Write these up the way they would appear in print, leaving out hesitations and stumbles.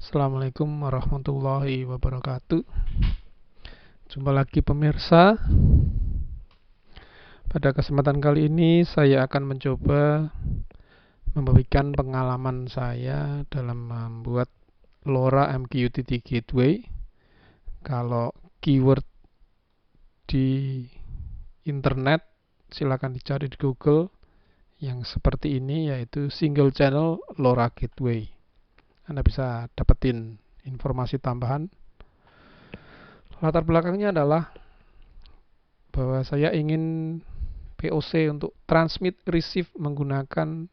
Assalamualaikum warahmatullahi wabarakatuh. Jumpa lagi pemirsa. Pada kesempatan kali ini saya akan mencoba membagikan pengalaman saya dalam membuat LoRa MQTT Gateway. Kalau keyword di internet silakan dicari di Google yang seperti ini, yaitu single channel LoRa Gateway. Anda bisa dapetin informasi tambahan. Latar belakangnya adalah bahwa saya ingin POC untuk transmit receive menggunakan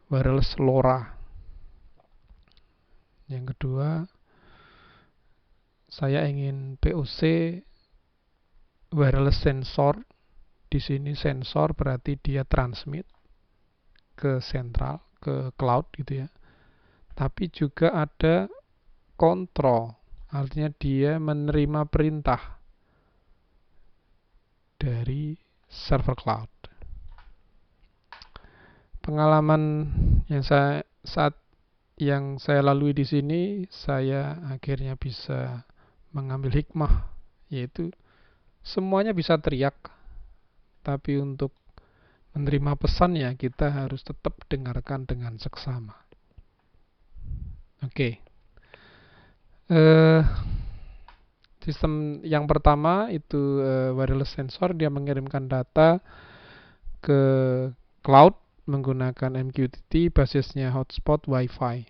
wireless LoRa. Yang kedua, saya ingin POC wireless sensor. Di sini sensor berarti dia transmit ke sentral, ke cloud gitu ya. Tapi juga ada kontrol, artinya dia menerima perintah dari server cloud. Pengalaman yang saya lalui di sini, saya akhirnya bisa mengambil hikmah, yaitu semuanya bisa teriak, tapi untuk menerima pesannya kita harus tetap dengarkan dengan seksama. Oke. Sistem yang pertama itu wireless sensor, dia mengirimkan data ke cloud menggunakan MQTT, basisnya hotspot Wi-Fi.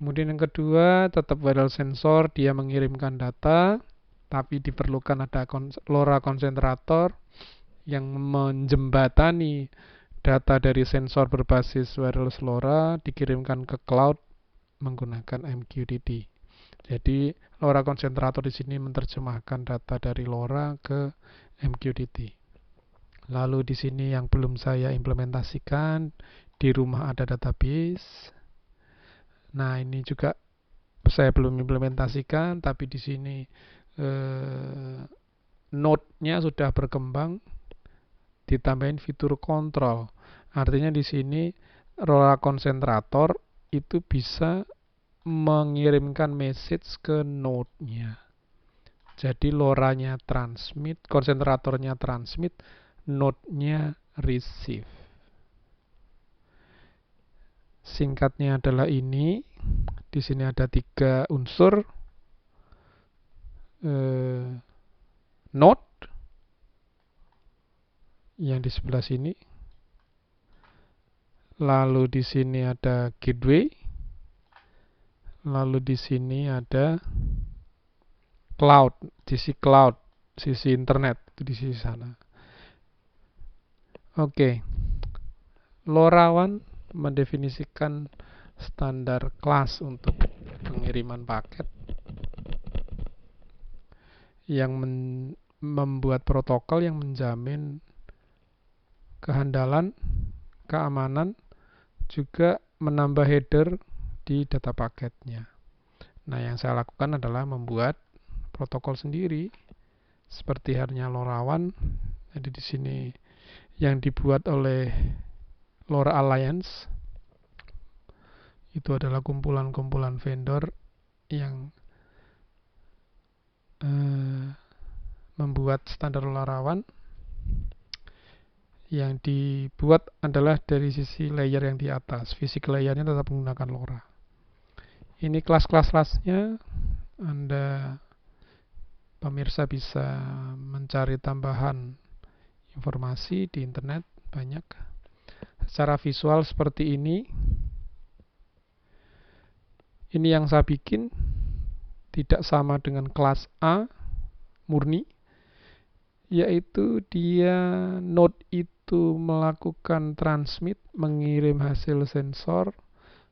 Kemudian yang kedua, tetap wireless sensor, dia mengirimkan data, tapi diperlukan ada LoRa konsentrator yang menjembatani data dari sensor berbasis wireless LoRa dikirimkan ke cloud menggunakan MQTT. Jadi LoRa konsentrator di sini menerjemahkan data dari LoRa ke MQTT. Lalu di sini yang belum saya implementasikan, di rumah ada database. Nah, ini juga saya belum implementasikan, tapi di sini node-nya sudah berkembang, ditambahin fitur kontrol. Artinya di sini LoRa konsentrator itu bisa mengirimkan message ke node-nya. Jadi LoRa-nya transmit, konsentratornya transmit, node-nya receive. Singkatnya adalah ini. Di sini ada 3 unsur. Node yang di sebelah sini. Lalu di sini ada gateway. Lalu di sini ada cloud, sisi internet itu di sisi sana. Oke. LoRaWAN mendefinisikan standar kelas untuk pengiriman paket yang membuat protokol yang menjamin kehandalan, keamanan, juga menambah header di data paketnya. Nah, yang saya lakukan adalah membuat protokol sendiri seperti halnya LoRaWAN. Jadi di sini yang dibuat oleh LoRa Alliance itu adalah kumpulan-kumpulan vendor yang membuat standar LoRaWAN. Yang dibuat adalah dari sisi layer yang di atas, fisik layernya tetap menggunakan LoRa. Ini kelas-kelasnya, Anda pemirsa bisa mencari tambahan informasi di internet banyak. Secara visual seperti ini. Ini yang saya bikin tidak sama dengan kelas A murni, yaitu dia node itu melakukan transmit, mengirim hasil sensor.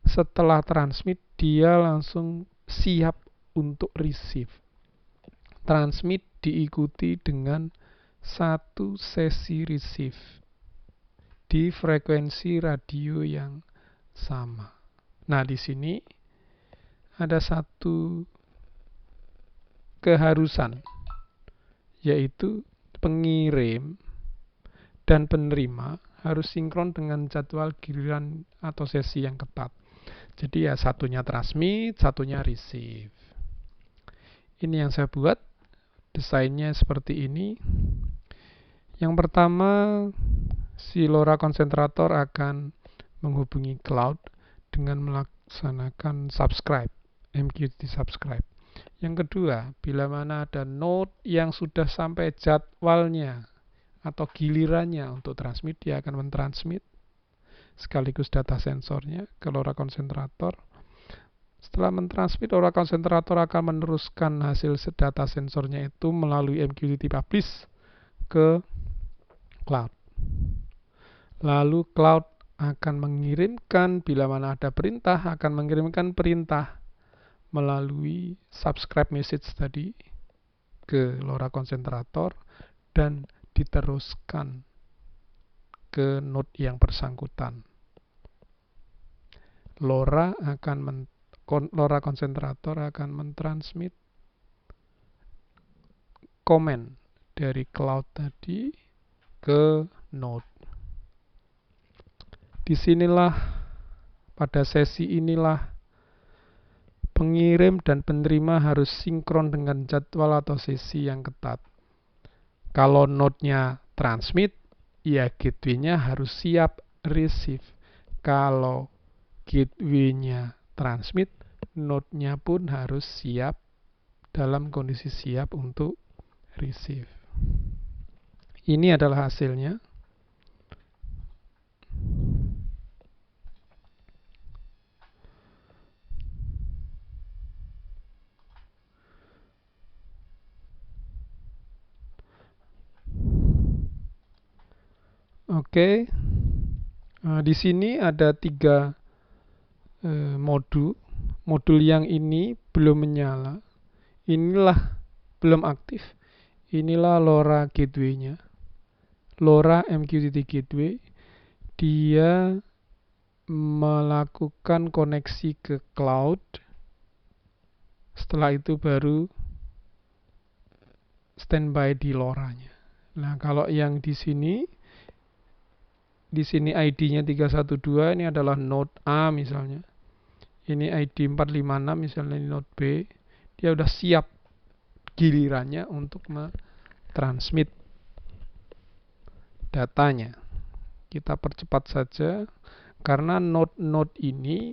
Setelah transmit, dia langsung siap untuk receive. Transmit diikuti dengan satu sesi receive di frekuensi radio yang sama. Nah, di sini ada satu keharusan, yaitu pengirim dan penerima harus sinkron dengan jadwal giliran atau sesi yang ketat. Jadi ya satunya transmit, satunya receive. Ini yang saya buat. Desainnya seperti ini. Yang pertama, si LoRa konsentrator akan menghubungi cloud dengan melaksanakan subscribe, MQTT subscribe. Yang kedua, bila mana ada node yang sudah sampai jadwalnya atau gilirannya untuk transmit, dia akan mentransmit sekaligus data sensornya ke LoRa konsentrator. Setelah mentransmit, LoRa konsentrator akan meneruskan hasil data sensornya itu melalui MQTT publish ke cloud. Lalu cloud akan mengirimkan, bila mana ada perintah, akan mengirimkan perintah melalui subscribe message tadi ke LoRa konsentrator dan diteruskan ke node yang bersangkutan. LoRa konsentrator akan mentransmit komen dari cloud tadi ke node. Disinilah, pada sesi inilah, pengirim dan penerima harus sinkron dengan jadwal atau sesi yang ketat. Kalau node-nya transmit, ya gateway-nya harus siap receive. Kalau gateway-nya transmit, node-nya pun harus siap, dalam kondisi siap untuk receive. Ini adalah hasilnya. Oke, di sini ada 3 modul. Modul yang ini belum menyala. Inilah belum aktif. Inilah LoRa gateway-nya. LoRa MQTT gateway. Dia melakukan koneksi ke cloud. Setelah itu baru standby di LoRa-nya. Nah, kalau yang di sini ID-nya 312, ini adalah node A misalnya. Ini ID 456 misalnya, ini node B. Dia udah siap gilirannya untuk mentransmit datanya. Kita percepat saja karena node-node ini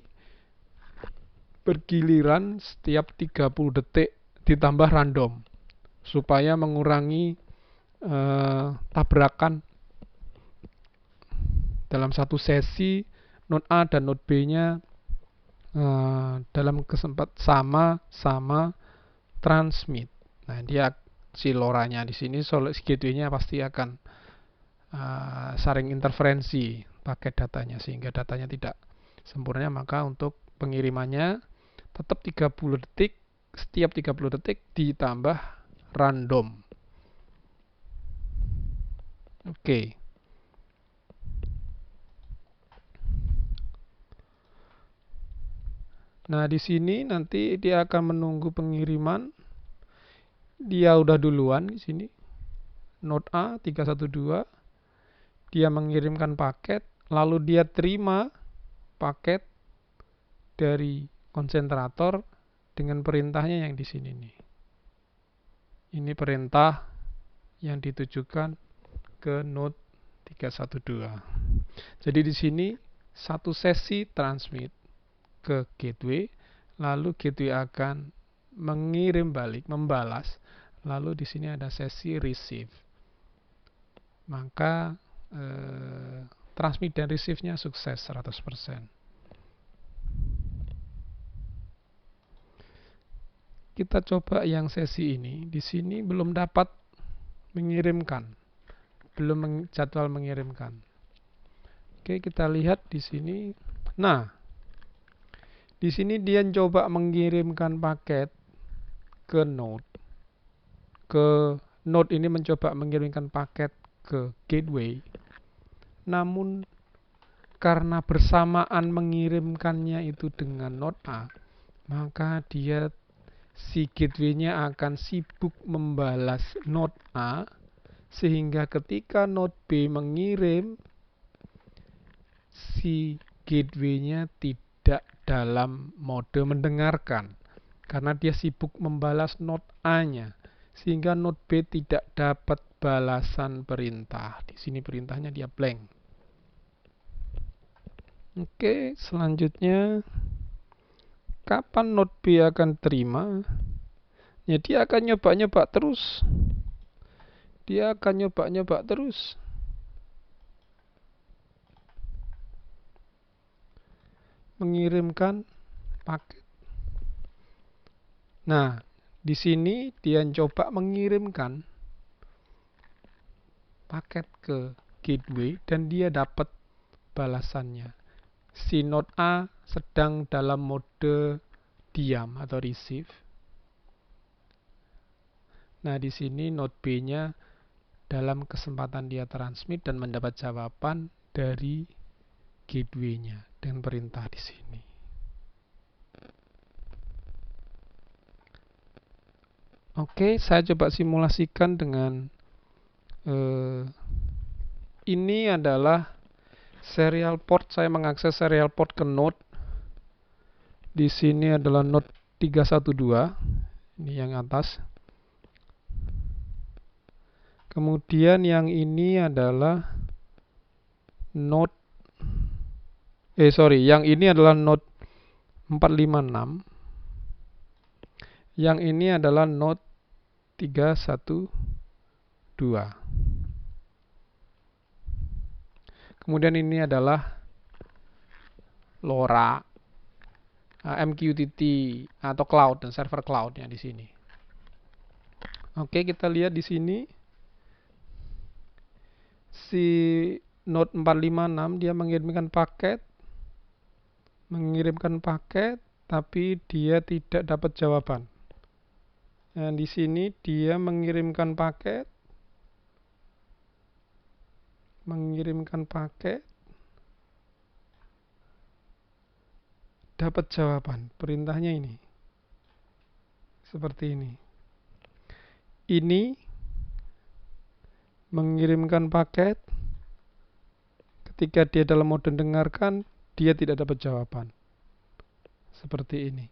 bergiliran setiap 30 detik ditambah random supaya mengurangi tabrakan. Dalam satu sesi node A dan node B-nya dalam kesempatan sama transmit. Nah, dia si LoRa-nya di sini, si gateway-nya pasti akan saring interferensi paket datanya sehingga datanya tidak sempurna. Maka untuk pengirimannya tetap 30 detik, setiap 30 detik ditambah random. Oke. Nah, di sini nanti dia akan menunggu pengiriman. Dia udah duluan di sini. Node A 312. Dia mengirimkan paket, lalu dia terima paket dari konsentrator dengan perintahnya yang di sini nih. Ini perintah yang ditujukan ke node 312. Jadi di sini satu sesi transmit ke gateway, lalu gateway akan mengirim balik, membalas, lalu di sini ada sesi receive. Maka transmit dan receive-nya sukses 100%. Kita coba yang sesi ini. Di sini belum dapat mengirimkan, belum jadwal mengirimkan. Oke, kita lihat di sini. Nah, di sini dia coba mengirimkan paket ke node. Ke node ini mencoba mengirimkan paket ke gateway. Namun karena bersamaan mengirimkannya itu dengan node A, maka si gateway-nya akan sibuk membalas node A, sehingga ketika node B mengirim, si gateway-nya tidak tidak dalam mode mendengarkan karena dia sibuk membalas node A-nya, sehingga node B tidak dapat balasan perintah. Di sini perintahnya dia blank. Oke, selanjutnya kapan node B akan terima? Ya, dia akan nyoba-nyoba terus. Dia akan nyoba-nyoba terus. Mengirimkan paket. Nah, di sini dia coba mengirimkan paket ke gateway dan dia dapat balasannya. Si node A sedang dalam mode diam atau receive. Nah, di sini node B-nya dalam kesempatan dia transmit dan mendapat jawaban dari gateway-nya dengan perintah di sini. Oke, saya coba simulasikan dengan ini adalah serial port. Saya mengakses serial port ke node. Di sini adalah node 312. Ini yang atas. Kemudian yang ini adalah node yang ini adalah node 456. Yang ini adalah node 312. Kemudian ini adalah LoRa, MQTT atau cloud dan server cloudnya di sini. Oke, kita lihat di sini si node 456 dia mengirimkan paket, tapi dia tidak dapat jawaban. Nah, di sini dia mengirimkan paket, dapat jawaban. Perintahnya ini seperti ini. Ini mengirimkan paket, ketika dia dalam mode dengarkan, dia tidak dapat jawaban. Seperti ini.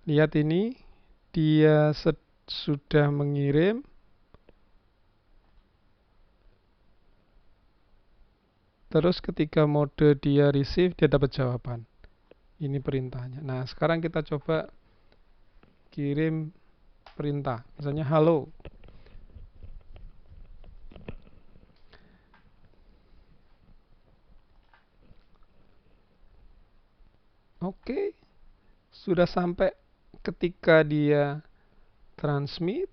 Lihat ini, dia sudah mengirim. Terus ketika mode dia receive, dia dapat jawaban. Ini perintahnya. Nah, sekarang kita coba kirim perintah. Misalnya, halo. Oke, sudah sampai ketika dia transmit.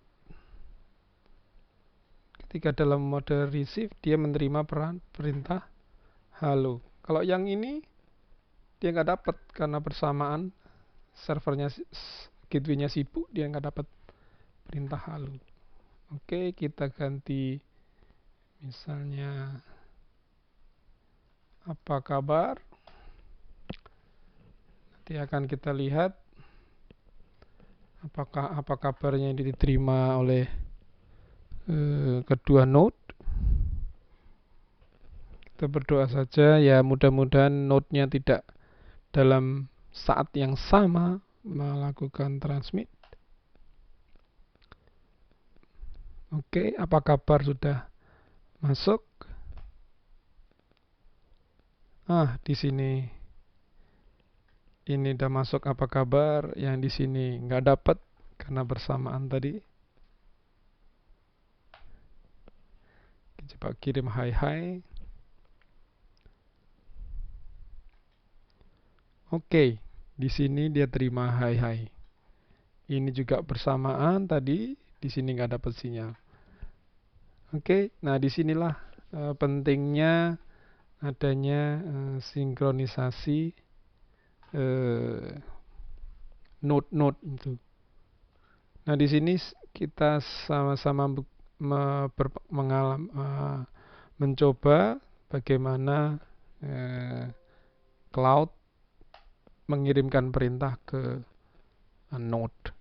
Ketika dalam mode receive, dia menerima perintah halo. Kalau yang ini, dia nggak dapat karena bersamaan servernya, gateway-nya sibuk, dia nggak dapat perintah halo. Oke, kita ganti misalnya apa kabar. Nanti akan kita lihat apa kabarnya yang diterima oleh kedua node. Kita berdoa saja ya, mudah-mudahan node-nya tidak dalam saat yang sama melakukan transmit. Oke, apa kabar sudah masuk? Di sini ini udah masuk apa kabar, yang di sini nggak dapat karena bersamaan tadi. Coba kirim hai. Oke, di sini dia terima hai. Ini juga bersamaan tadi, di sini nggak dapat sinyal. Oke, nah disinilah pentingnya adanya sinkronisasi node-node itu. Nah, di sini kita sama-sama mencoba bagaimana cloud mengirimkan perintah ke node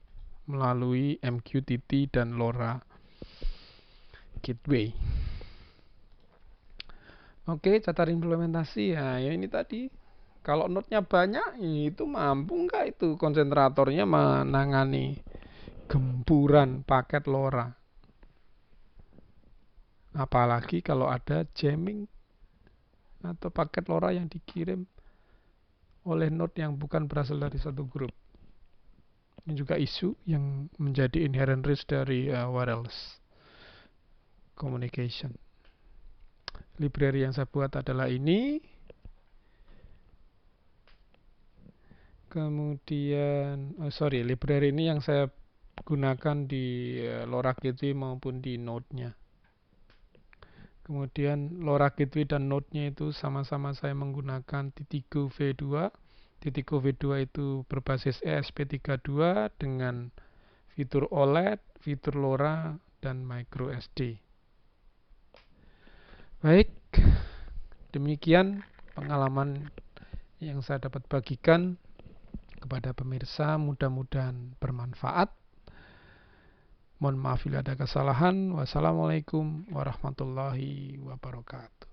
melalui MQTT dan LoRa gateway. Oke, catat implementasi. Ya ini tadi Kalau node-nya banyak, itu mampu nggak itu konsentratornya menangani gempuran paket LoRa? Apalagi kalau ada jamming atau paket LoRa yang dikirim oleh node yang bukan berasal dari satu grup. Ini juga isu yang menjadi inherent risk dari wireless communication. Library yang saya buat adalah ini. Kemudian, library ini yang saya gunakan di LoRa Gateway maupun di node-nya. Kemudian LoRa Gateway dan node-nya itu sama-sama saya menggunakan Titigo V2. Titigo V2 itu berbasis ESP32 dengan fitur OLED, fitur LoRa, dan micro SD. Baik, demikian pengalaman yang saya dapat bagikan kepada pemirsa, mudah-mudahan bermanfaat. Mohon maaf bila ada kesalahan. Wassalamualaikum warahmatullahi wabarakatuh.